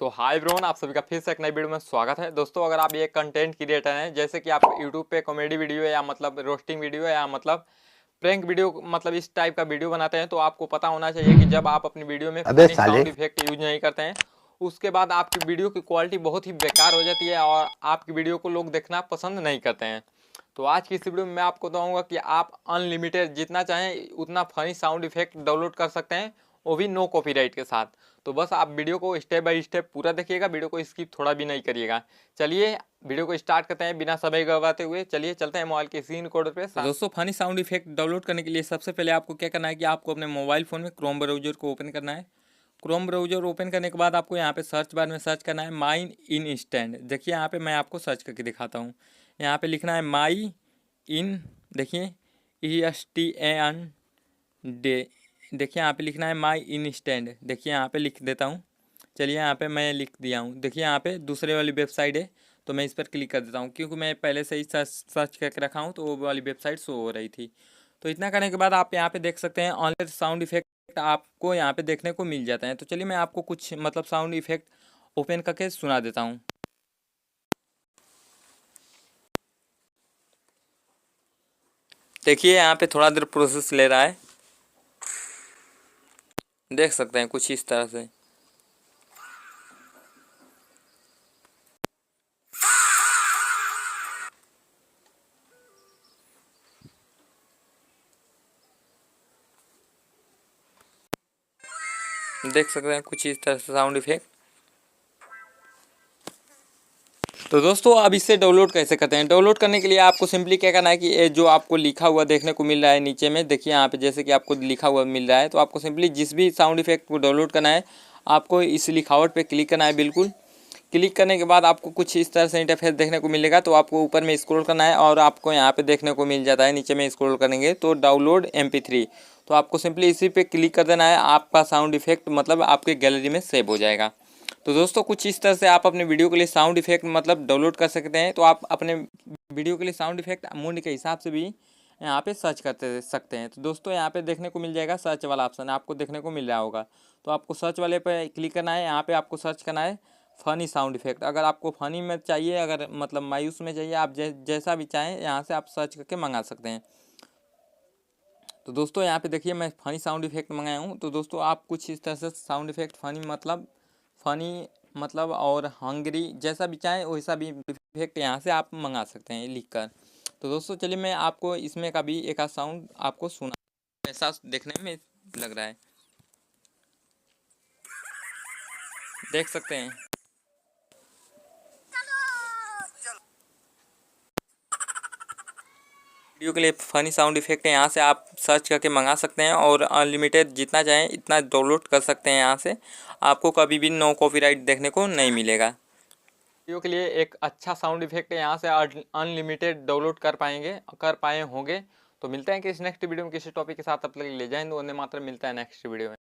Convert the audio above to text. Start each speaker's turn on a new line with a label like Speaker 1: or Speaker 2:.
Speaker 1: सो hi everyone, आप सभी का फिर से एक नई वीडियो में स्वागत है। दोस्तों, अगर आप ये कंटेंट क्रिएटर हैं, जैसे कि आप यूट्यूब पे कॉमेडी वीडियो या मतलब रोस्टिंग वीडियो या मतलब प्रैंक वीडियो मतलब इस टाइप का वीडियो बनाते हैं, तो आपको पता होना चाहिए कि जब आप अपनी वीडियो में
Speaker 2: अबे
Speaker 1: फनी
Speaker 2: साले।
Speaker 1: साउंड इफेक्ट यूज नहीं करते हैं, उसके बाद आपकी वीडियो की क्वालिटी बहुत ही बेकार हो जाती है और आपकी वीडियो को लोग देखना पसंद नहीं करते हैं। तो आज की इस वीडियो में मैं आपको बताऊंगा कि आप अनलिमिटेड जितना चाहें उतना फनी साउंड इफेक्ट डाउनलोड कर सकते हैं, वो भी नो कॉपीराइट के साथ। तो बस आप वीडियो को स्टेप बाय स्टेप पूरा देखिएगा, वीडियो को स्किप थोड़ा भी नहीं करिएगा। चलिए वीडियो को स्टार्ट करते हैं बिना समय गवाते हुए। चलिए चलते हैं मोबाइल के स्क्रीन रिकॉर्डर पे। तो दोस्तों, फनी साउंड इफेक्ट डाउनलोड करने के लिए सबसे पहले आपको क्या करना है कि आपको अपने मोबाइल फ़ोन में क्रोम ब्राउजर को ओपन करना है। क्रोम ब्राउजर ओपन करने के बाद आपको यहाँ पे सर्च बार में सर्च करना है माई इन स्टैंड। देखिए यहाँ पे मैं आपको सर्च करके दिखाता हूँ। यहाँ पे लिखना है माई इन, देखिए ESTAN डे। देखिए यहाँ पे लिखना है माई इन स्टैंड। देखिए यहाँ पे लिख देता हूँ। चलिए यहाँ पे मैं लिख दिया हूँ। देखिए यहाँ पे दूसरे वाली वेबसाइट है, तो मैं इस पर क्लिक कर देता हूँ क्योंकि मैं पहले से ही सर्च करके रखा हूँ, तो वो वाली वेबसाइट शो हो रही थी। तो इतना करने के बाद आप यहाँ पे देख सकते हैं ऑनलाइन साउंड इफेक्ट आपको यहाँ पे देखने को मिल जाता है। तो चलिए मैं आपको कुछ मतलब साउंड इफेक्ट ओपन करके सुना देता हूँ। देखिए यहाँ पे थोड़ा देर प्रोसेस ले रहा है, देख सकते हैं कुछ इस तरह से। देख सकते हैं कुछ इस तरह से साउंड इफेक्ट। तो दोस्तों, अब इसे डाउनलोड कैसे करते हैं? डाउनलोड करने के लिए आपको सिंपली क्या करना है कि ये जो आपको लिखा हुआ देखने को मिल रहा है नीचे में, देखिए यहाँ पे जैसे कि आपको लिखा हुआ मिल रहा है, तो आपको सिंपली जिस भी साउंड इफेक्ट को डाउनलोड करना है आपको इस लिखावट पे क्लिक करना है। बिल्कुल क्लिक करने के बाद आपको कुछ इस तरह से इंटरफेस देखने को मिलेगा। तो आपको ऊपर में स्क्रॉल करना है और आपको यहाँ पे देखने को मिल जाता है, नीचे में स्क्रॉल करेंगे तो डाउनलोड MP3। तो आपको सिंपली इसी पे क्लिक कर देना है, आपका साउंड इफेक्ट मतलब आपके गैलरी में सेव हो जाएगा। तो दोस्तों, कुछ इस तरह से आप अपने वीडियो के लिए साउंड इफेक्ट मतलब डाउनलोड कर सकते हैं। तो आप अपने वीडियो के लिए साउंड इफेक्ट मूड के हिसाब से भी यहाँ पे सर्च करते सकते हैं। तो दोस्तों, यहाँ पे देखने को मिल जाएगा सर्च वाला ऑप्शन, आपको देखने को मिल रहा होगा। तो आपको सर्च वाले पे क्लिक करना है, यहाँ पे आपको सर्च करना है फ़नी साउंड इफेक्ट। अगर आपको फ़नी में चाहिए, अगर मतलब मायूस में चाहिए, आप जैसा भी चाहें यहाँ से आप सर्च करके मंगा सकते हैं। तो दोस्तों, यहाँ पे देखिए मैं फ़नी साउंड इफेक्ट मंगाया हूँ। तो दोस्तों, आप कुछ इस तरह से साउंड इफेक्ट फ़नी मतलब और हंगरी जैसा भी चाहें वैसा भी इफेक्ट यहाँ से आप मंगा सकते हैं लिख कर। तो दोस्तों, चलिए मैं आपको इसमें का भी एक आध साउंड आपको सुना, ऐसा देखने में लग रहा है, देख सकते हैं। वीडियो के लिए फ़नी साउंड इफेक्ट है, यहाँ से आप सर्च करके मंगा सकते हैं और अनलिमिटेड जितना चाहें इतना डाउनलोड कर सकते हैं। यहाँ से आपको कभी भी नो कॉपीराइट देखने को नहीं मिलेगा। वीडियो के लिए एक अच्छा साउंड इफेक्ट है, यहाँ से अनलिमिटेड डाउनलोड कर पाए होंगे। तो मिलते हैं कि इस नेक्स्ट वीडियो में किसी टॉपिक के साथ, तब तक ले जाएं। वंदे मातरम। मिलता है नेक्स्ट वीडियो में।